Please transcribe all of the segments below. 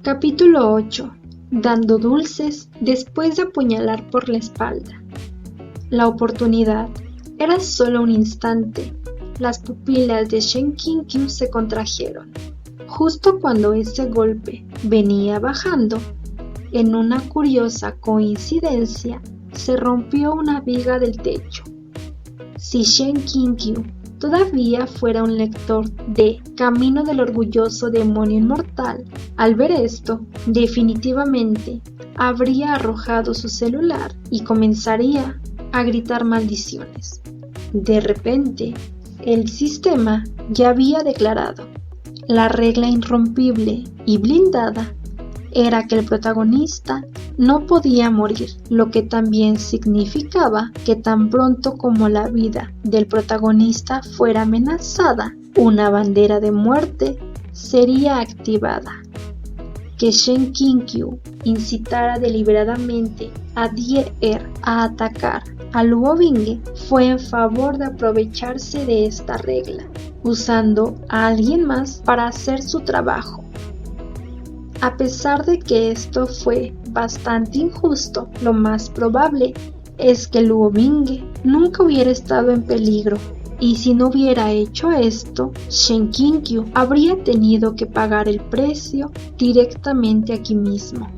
Capítulo 8. Dando dulces después de apuñalar por la espalda. La oportunidad era solo un instante. Las pupilas de Shen Qinkyu se contrajeron. Justo cuando ese golpe venía bajando, en una curiosa coincidencia, se rompió una viga del techo. Si Shen Qinkyu todavía fuera un lector de Camino del Orgulloso Demonio Inmortal, al ver esto, definitivamente habría arrojado su celular y comenzaría a gritar maldiciones. De repente, el sistema ya había declarado: la regla irrompible y blindada era que el protagonista no podía morir, lo que también significaba que tan pronto como la vida del protagonista fuera amenazada, una bandera de muerte sería activada. Que Shen Qinkyu incitara deliberadamente a Die a atacar a Luo Binge fue en favor de aprovecharse de esta regla, usando a alguien más para hacer su trabajo. A pesar de que esto fue bastante injusto, lo más probable es que Luo Binge nunca hubiera estado en peligro, y si no hubiera hecho esto, Shen Qinkyu habría tenido que pagar el precio directamente aquí mismo.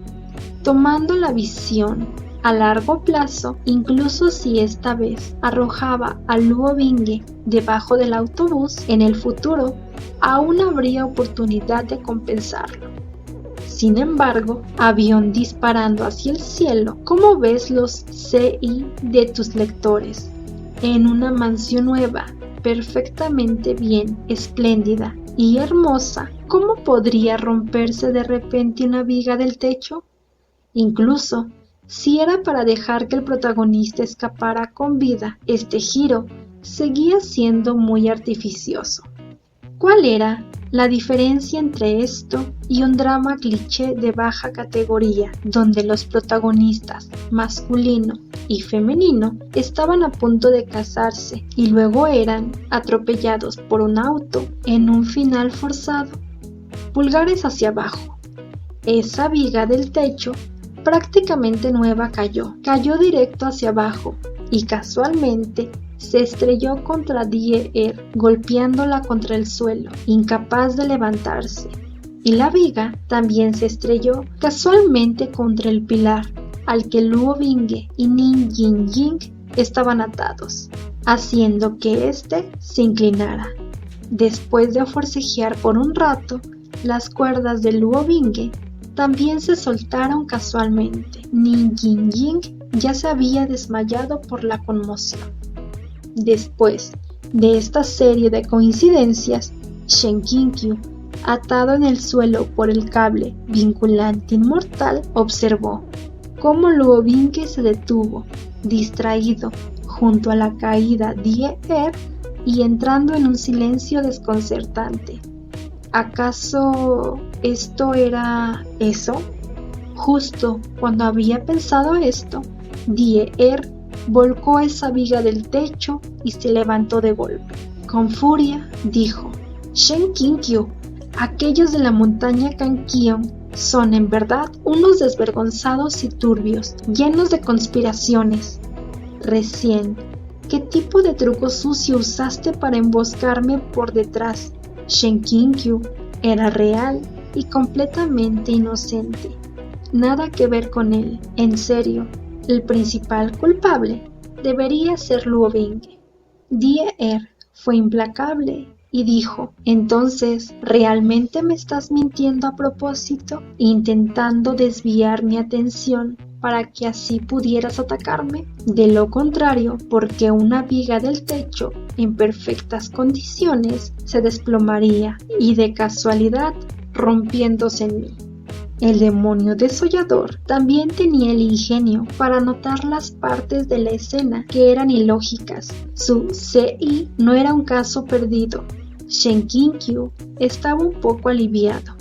Tomando la visión a largo plazo, incluso si esta vez arrojaba a Luo Binge debajo del autobús, en el futuro aún habría oportunidad de compensarlo. Sin embargo, avión disparando hacia el cielo, ¿cómo ves los CI de tus lectores? En una mansión nueva, perfectamente bien, espléndida y hermosa, ¿cómo podría romperse de repente una viga del techo? Incluso, si era para dejar que el protagonista escapara con vida, este giro seguía siendo muy artificioso. ¿Cuál era la diferencia entre esto y un drama cliché de baja categoría, donde los protagonistas, masculino y femenino, estaban a punto de casarse y luego eran atropellados por un auto en un final forzado? Pulgares hacia abajo. Esa viga del techo, prácticamente nueva, cayó directo hacia abajo y casualmente se estrelló contra Die golpeándola contra el suelo, incapaz de levantarse. Y la viga también se estrelló casualmente contra el pilar al que Luo Binge y Ning Ying estaban atados, haciendo que éste se inclinara. Después de forcejear por un rato, las cuerdas de Luo Binge también se soltaron casualmente. Ning Ying ya se había desmayado por la conmoción. Después de esta serie de coincidencias, Shen Qinkyu, atado en el suelo por el cable vinculante inmortal, observó cómo Luo Binge se detuvo, distraído, junto a la caída Die y entrando en un silencio desconcertante. ¿Acaso esto era eso? Justo cuando había pensado esto, Die volcó esa viga del techo y se levantó de golpe. Con furia dijo: Shen Qinkyu, aquellos de la montaña Kankion son en verdad unos desvergonzados y turbios, llenos de conspiraciones. Recién, ¿qué tipo de truco sucio usaste para emboscarme por detrás? Shen Qinkyu era real y completamente inocente. Nada que ver con él, en serio. El principal culpable debería ser Luo Binge. Die fue implacable y dijo: entonces, ¿realmente me estás mintiendo a propósito, intentando desviar mi atención para que así pudieras atacarme? De lo contrario, porque una viga del techo en perfectas condiciones se desplomaría y de casualidad rompiéndose en mí. El demonio desollador también tenía el ingenio para notar las partes de la escena que eran ilógicas. Su CI no era un caso perdido. Shen Qinkyu estaba un poco aliviado.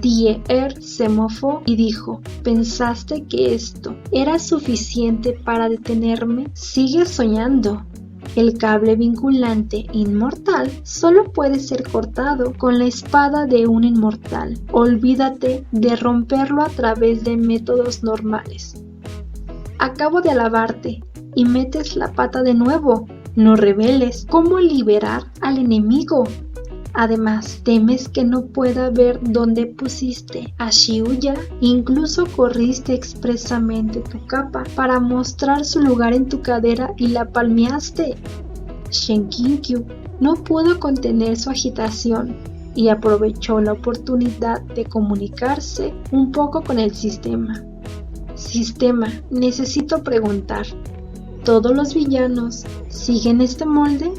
Die se mofó y dijo: ¿pensaste que esto era suficiente para detenerme? Sigues soñando. El cable vinculante inmortal solo puede ser cortado con la espada de un inmortal. Olvídate de romperlo a través de métodos normales. Acabo de alabarte y metes la pata de nuevo. No reveles cómo liberar al enemigo. Además, temes que no pueda ver dónde pusiste a Shiuya. Incluso corriste expresamente tu capa para mostrar su lugar en tu cadera y la palmeaste. Shenkinkyu no pudo contener su agitación y aprovechó la oportunidad de comunicarse un poco con el sistema. Sistema, necesito preguntar, ¿todos los villanos siguen este molde?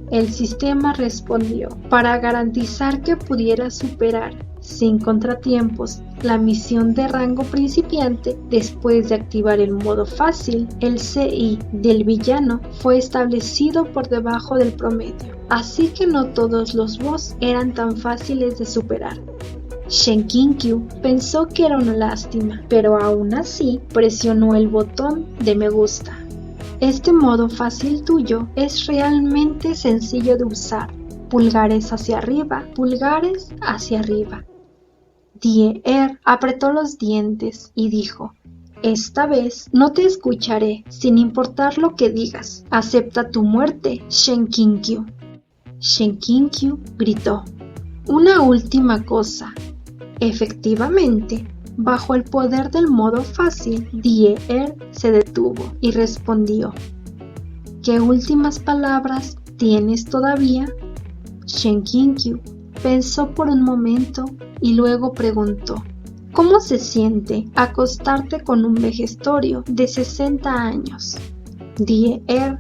El sistema respondió, para garantizar que pudiera superar sin contratiempos la misión de rango principiante. Después de activar el modo fácil, el CI del villano fue establecido por debajo del promedio, así que no todos los boss eran tan fáciles de superar. Shenkinkyu pensó que era una lástima, pero aún así presionó el botón de me gusta. Este modo fácil tuyo es realmente sencillo de usar. Pulgares hacia arriba, pulgares hacia arriba. Die-Er apretó los dientes y dijo, esta vez no te escucharé sin importar lo que digas. Acepta tu muerte, Shenkinkyu. Shenkinkyu gritó, una última cosa. Efectivamente, bajo el poder del modo fácil, Die-Er se detuvo y respondió, ¿qué últimas palabras tienes todavía? Shenkinkyu pensó por un momento y luego preguntó, ¿cómo se siente acostarte con un vejestorio de 60 años? Die-Er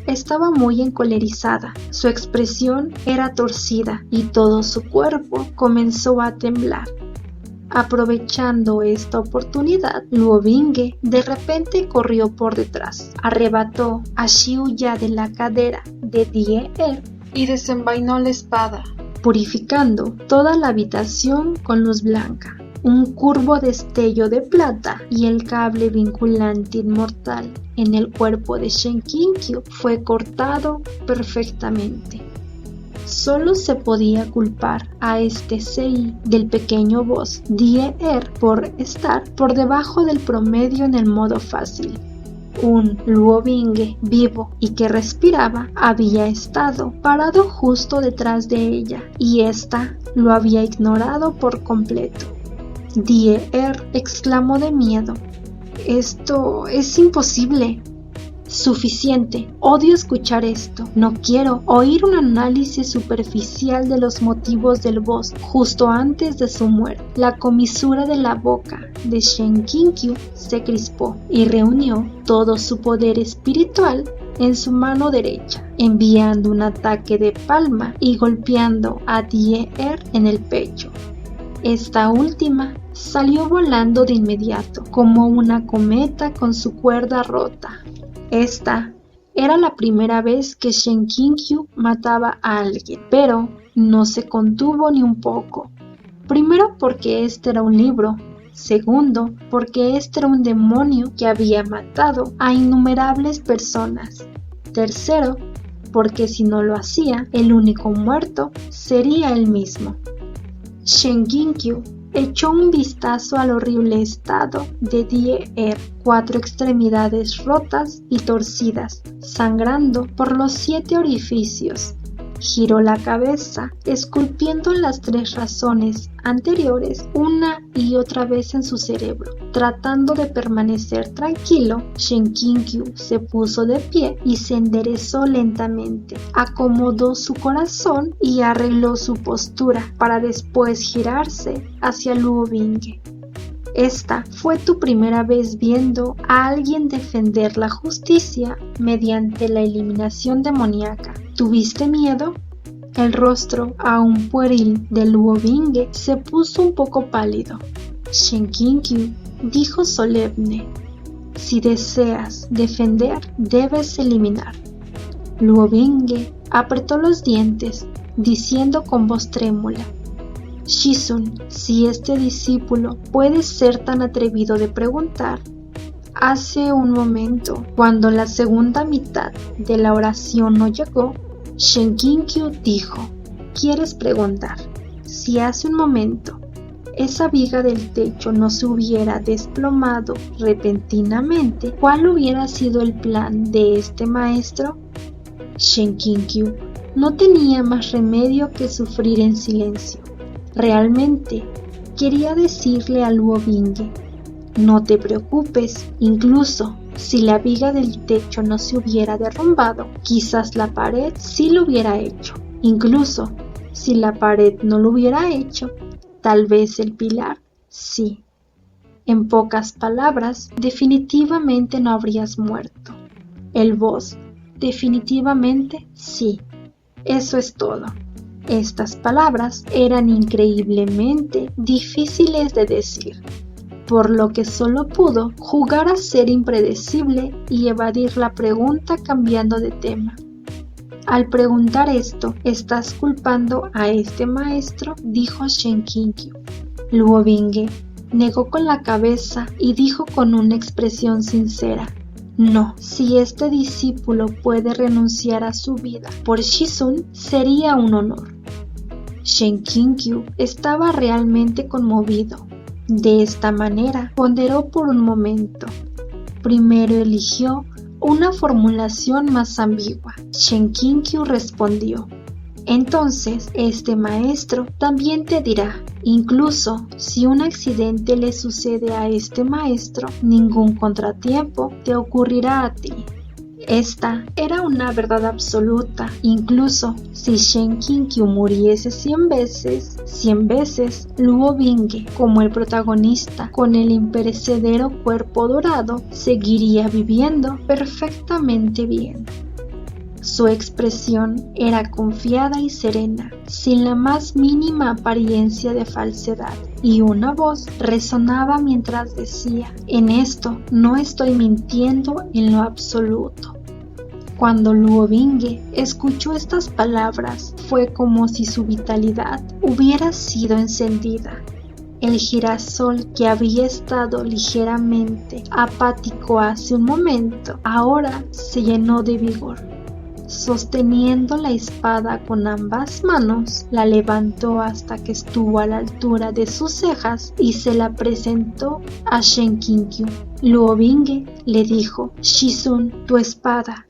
estaba muy encolerizada, su expresión era torcida y todo su cuerpo comenzó a temblar. Aprovechando esta oportunidad, Luo Binge de repente corrió por detrás, arrebató a Shiuya de la cadera de Die-Er y desenvainó la espada, purificando toda la habitación con luz blanca. Un curvo destello de plata y el cable vinculante inmortal en el cuerpo de Shenkinkyu fue cortado perfectamente. Solo se podía culpar a este CI del pequeño boss Die-Er por estar por debajo del promedio en el modo fácil. Un Luo Binge vivo y que respiraba había estado parado justo detrás de ella y ésta lo había ignorado por completo. Die-Er exclamó de miedo, «Esto es imposible». Suficiente, odio escuchar esto, no quiero oír un análisis superficial de los motivos del boss justo antes de su muerte. La comisura de la boca de Shenkinkyu se crispó y reunió todo su poder espiritual en su mano derecha, enviando un ataque de palma y golpeando a Die-Er en el pecho. Esta última salió volando de inmediato, como una cometa con su cuerda rota. Esta era la primera vez que Shenkinkyu mataba a alguien, pero no se contuvo ni un poco. Primero porque este era un libro, segundo porque este era un demonio que había matado a innumerables personas, tercero porque si no lo hacía, el único muerto sería él mismo. Shenkinkyu echó un vistazo al horrible estado de Die-Er, 4 extremidades rotas y torcidas, sangrando por los 7 orificios. Giró la cabeza, esculpiendo las 3 razones anteriores una y otra vez en su cerebro. Tratando de permanecer tranquilo, Shenkinkyu se puso de pie y se enderezó lentamente. Acomodó su corazón y arregló su postura para después girarse hacia Luo Binge. Esta fue tu primera vez viendo a alguien defender la justicia mediante la eliminación demoníaca. ¿Tuviste miedo? El rostro aún pueril de Luo Binge se puso un poco pálido. Shenkinkyu dijo solemne, si deseas defender, debes eliminar. Luo Binge apretó los dientes, diciendo con voz trémula, Shizun, si este discípulo puede ser tan atrevido de preguntar, Hace un momento, cuando la segunda mitad de la oración no llegó, Shen Qinkyu dijo: ¿Quieres preguntar si hace un momento esa viga del techo no se hubiera desplomado repentinamente, cuál hubiera sido el plan de este maestro? Shen Qinkyu no tenía más remedio que sufrir en silencio. Realmente quería decirle a Luo Binge: no te preocupes, incluso si la viga del techo no se hubiera derrumbado, quizás la pared sí lo hubiera hecho. Incluso si la pared no lo hubiera hecho, tal vez el pilar sí. En pocas palabras, definitivamente no habrías muerto. El boss, definitivamente sí. Eso es todo. Estas palabras eran increíblemente difíciles de decir, por lo que solo pudo jugar a ser impredecible y evadir la pregunta cambiando de tema. Al preguntar esto, estás culpando a este maestro, dijo Shen Qinkyu. Luo Binge negó con la cabeza y dijo con una expresión sincera: no, si este discípulo puede renunciar a su vida por Shizun, sería un honor. Shen Qinkyu estaba realmente conmovido. De esta manera, ponderó por un momento. Primero eligió una formulación más ambigua. Shen Qinkyu respondió: entonces este maestro también te dirá, incluso si un accidente le sucede a este maestro, ningún contratiempo te ocurrirá a ti. Esta era una verdad absoluta. Incluso si Shen Qinkyu muriese 100 veces, Luo Binge, como el protagonista con el imperecedero cuerpo dorado, seguiría viviendo perfectamente bien. Su expresión era confiada y serena, sin la más mínima apariencia de falsedad, y una voz resonaba mientras decía: en esto no estoy mintiendo en lo absoluto. Cuando Luo Binge escuchó estas palabras, fue como si su vitalidad hubiera sido encendida. El girasol que había estado ligeramente apático hace un momento, ahora se llenó de vigor. Sosteniendo la espada con ambas manos, la levantó hasta que estuvo a la altura de sus cejas y se la presentó a Shen Qinkyu. Luo Binge le dijo: Shizun, tu espada.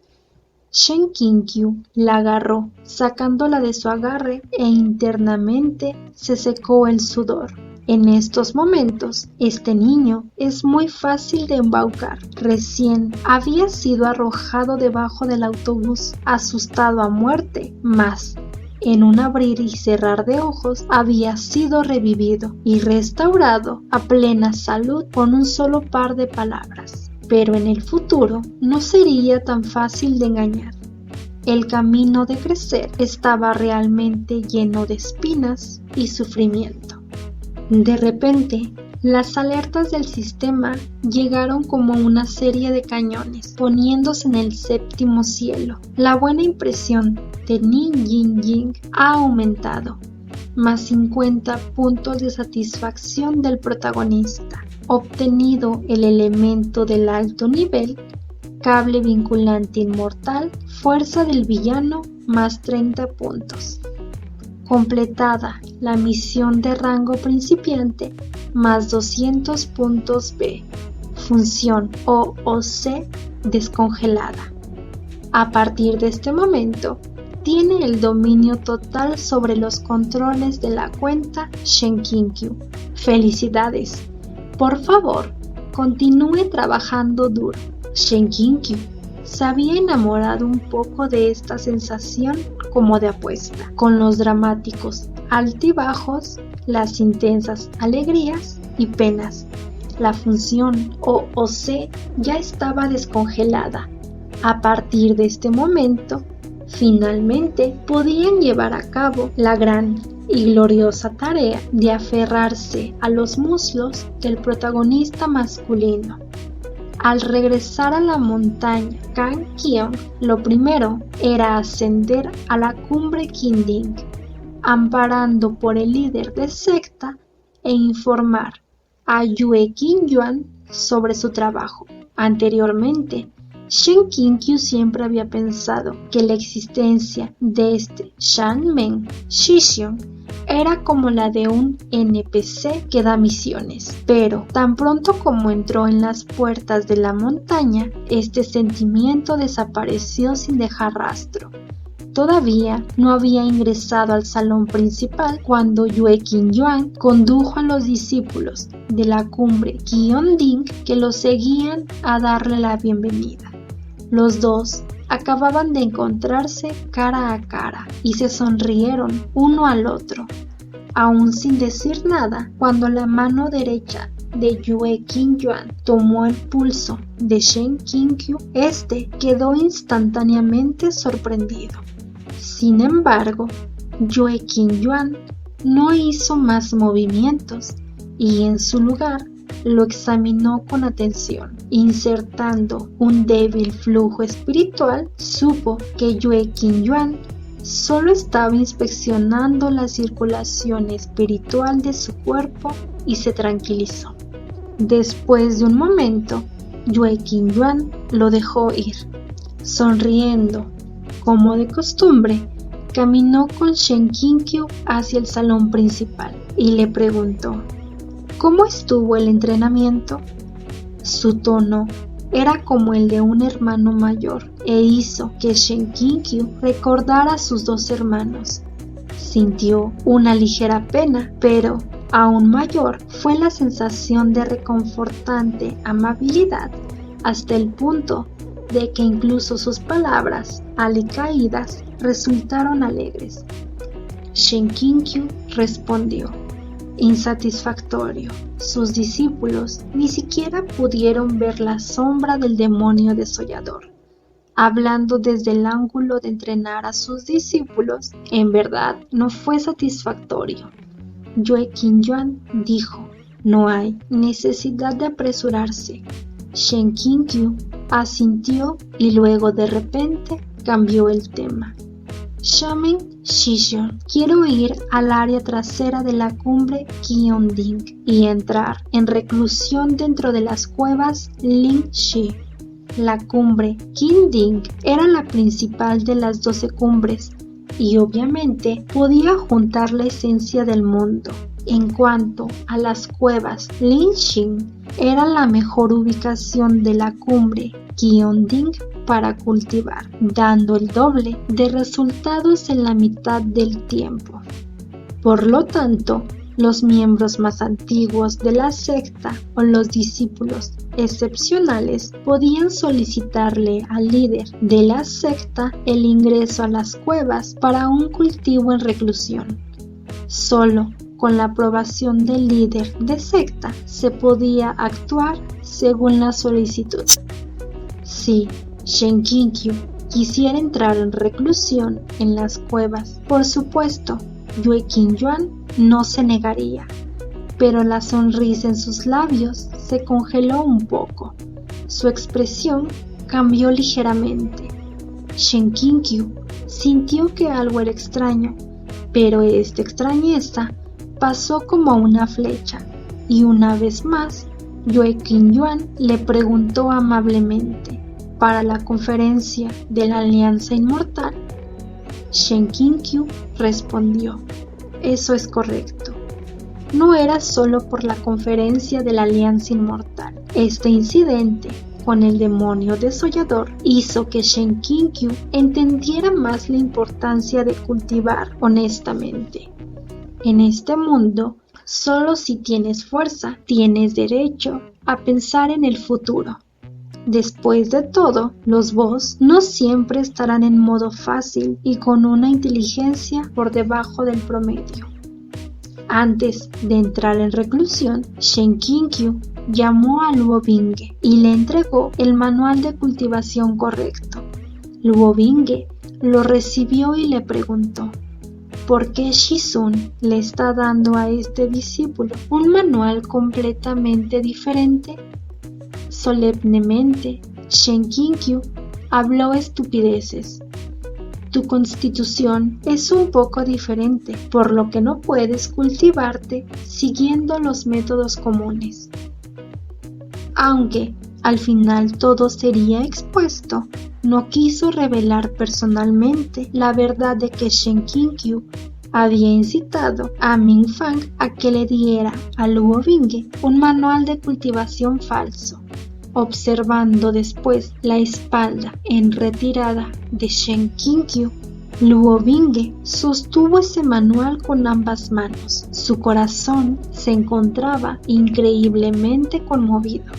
Shen Qinkyu la agarró, sacándola de su agarre, e internamente se secó el sudor. En estos momentos, este niño es muy fácil de embaucar. Recién había sido arrojado debajo del autobús, asustado a muerte, mas en un abrir y cerrar de ojos había sido revivido y restaurado a plena salud con un solo par de palabras. Pero en el futuro no sería tan fácil de engañar. El camino de crecer estaba realmente lleno de espinas y sufrimiento. De repente, las alertas del sistema llegaron como una serie de cañones, poniéndose en el séptimo cielo. La buena impresión de Ning Yin Ying ha aumentado, más 50 puntos de satisfacción del protagonista. Obtenido el elemento del alto nivel, cable vinculante inmortal, fuerza del villano, más 30 puntos. Completada la misión de rango principiante, más 200 puntos B. Función OOC descongelada. A partir de este momento, tiene el dominio total sobre los controles de la cuenta Shen Qinkyu. ¡Felicidades! Por favor, continúe trabajando duro. Shen Qinkyu se había enamorado un poco de esta sensación como de apuesta, con los dramáticos altibajos, las intensas alegrías y penas. La función OOC ya estaba descongelada. A partir de este momento, finalmente podían llevar a cabo la gran y gloriosa tarea de aferrarse a los muslos del protagonista masculino. Al regresar a la montaña Kangkyong, lo primero era ascender a la cumbre Qingding, amparando por el líder de secta, e informar a Yue Qingyuan sobre su trabajo. Anteriormente, Shen Qinkyu siempre había pensado que la existencia de este Shanmen Shixiong era como la de un NPC que da misiones, pero tan pronto como entró en las puertas de la montaña, este sentimiento desapareció sin dejar rastro. Todavía no había ingresado al salón principal cuando Yue Qingyuan condujo a los discípulos de la cumbre Qionding que lo seguían a darle la bienvenida. Los dos acababan de encontrarse cara a cara y se sonrieron uno al otro, aún sin decir nada, cuando la mano derecha de Yue Qingyuan tomó el pulso de Shen Qinkyu. Este quedó instantáneamente sorprendido. Sin embargo, Yue Qingyuan no hizo más movimientos y en su lugar lo examinó con atención. Insertando un débil flujo espiritual, supo que Yue Qingyuan solo estaba inspeccionando la circulación espiritual de su cuerpo y se tranquilizó. Después de un momento, Yue Qingyuan lo dejó ir. Sonriendo, como de costumbre, caminó con Shen Qinkyu hacia el salón principal y le preguntó: ¿cómo estuvo el entrenamiento? Su tono era como el de un hermano mayor e hizo que Shen Qinkyu recordara a sus dos hermanos. Sintió una ligera pena, pero aún mayor fue la sensación de reconfortante amabilidad, hasta el punto de que incluso sus palabras, alicaídas, resultaron alegres. Shen Qinkyu respondió: insatisfactorio. Sus discípulos ni siquiera pudieron ver la sombra del demonio desollador. Hablando desde el ángulo de entrenar a sus discípulos, en verdad no fue satisfactorio. Yue Qingyuan dijo: no hay necesidad de apresurarse. Shen Qinkyu asintió y luego de repente cambió el tema. Shanmen Shixiong, quiero ir al área trasera de la cumbre Qionding y entrar en reclusión dentro de las cuevas Lingxi. La cumbre Qionding era la principal de las 12 cumbres y obviamente podía juntar la esencia del mundo. En cuanto a las cuevas Lingxi, era la mejor ubicación de la cumbre Qionding para cultivar, dando el doble de resultados en la mitad del tiempo. Por lo tanto, los miembros más antiguos de la secta o los discípulos excepcionales podían solicitarle al líder de la secta el ingreso a las cuevas para un cultivo en reclusión. Solo con la aprobación del líder de secta se podía actuar según la solicitud. Si Shen Qinkyu quisiera entrar en reclusión en las cuevas, por supuesto, Yue Qingyuan no se negaría, pero la sonrisa en sus labios se congeló un poco. Su expresión cambió ligeramente. Shen Qinkyu sintió que algo era extraño, pero esta extrañeza pasó como una flecha, y una vez más, Yue Qingyuan le preguntó amablemente: ¿para la conferencia de la Alianza Inmortal? Shen Qinkyu respondió: eso es correcto. No era solo por la conferencia de la Alianza Inmortal. Este incidente con el demonio desollador hizo que Shen Qinkyu entendiera más la importancia de cultivar honestamente. En este mundo, solo si tienes fuerza, tienes derecho a pensar en el futuro. Después de todo, los boss no siempre estarán en modo fácil y con una inteligencia por debajo del promedio. Antes de entrar en reclusión, Shen Qinkyu llamó a Luo Binghe y le entregó el manual de cultivación correcto. Luo Binghe lo recibió y le preguntó: ¿por qué Shizun le está dando a este discípulo un manual completamente diferente? Solemnemente, Shen Qinkyu habló estupideces. Tu constitución es un poco diferente, por lo que no puedes cultivarte siguiendo los métodos comunes. Aunque al final todo sería expuesto, no quiso revelar personalmente la verdad de que Shen Qinkyu había incitado a Ming Fang a que le diera a Luo Binghe un manual de cultivación falso. Observando después la espalda en retirada de Shen Qinkyu, Luo Binghe sostuvo ese manual con ambas manos. Su corazón se encontraba increíblemente conmovido.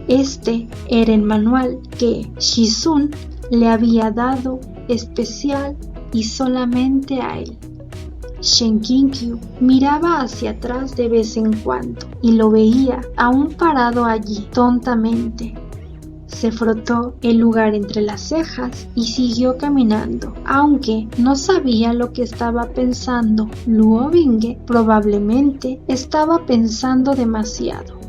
Este era el manual que Shizun le había dado especial y solamente a él. Shen Qinkyu miraba hacia atrás de vez en cuando y lo veía aún parado allí tontamente. Se frotó el lugar entre las cejas y siguió caminando, aunque no sabía lo que estaba pensando. Luo Binghe probablemente estaba pensando demasiado.